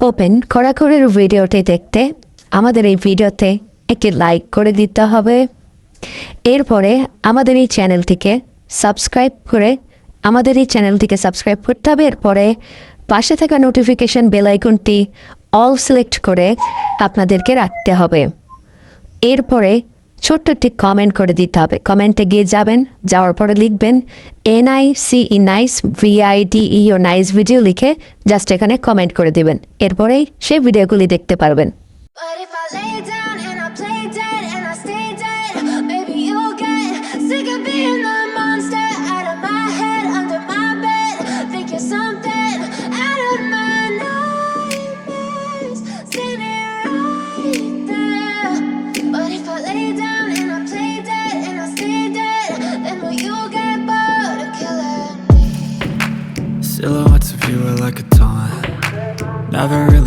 Open খড়াখড়ির ভিডিওটি দেখতে আমাদের এই ভিডিওতে একটি লাইক করে দিতে হবে। এরপরে আমাদের এই চ্যানেলটিকে সাবস্ক্রাইব করতে হবে। এরপরে পাশে থাকা নোটিফিকেশন বেল আইকনটি অল সিলেক্ট করে আপনাদেরকে রাখতে হবে। এরপরে ছোট্ট একটি কমেন্ট করে দিতে হবে। কমেন্টে গিয়ে যাওয়ার পরে লিখবেন NICE nice VIDEO nice video লিখে জাস্ট এখানে কমেন্ট করে দিবেন। এরপরেই সেই ভিডিওগুলি দেখতে পারবেন। But if I lay down and I play dead and I stay dead, maybe you'll get sick of being the monster out of my head, under my bed. Think you're something out of my nightmares, standing right there. But if I lay down and I play dead and I stay dead, then will you get bored of killing me? Silhouettes of you are like a taunt. Never really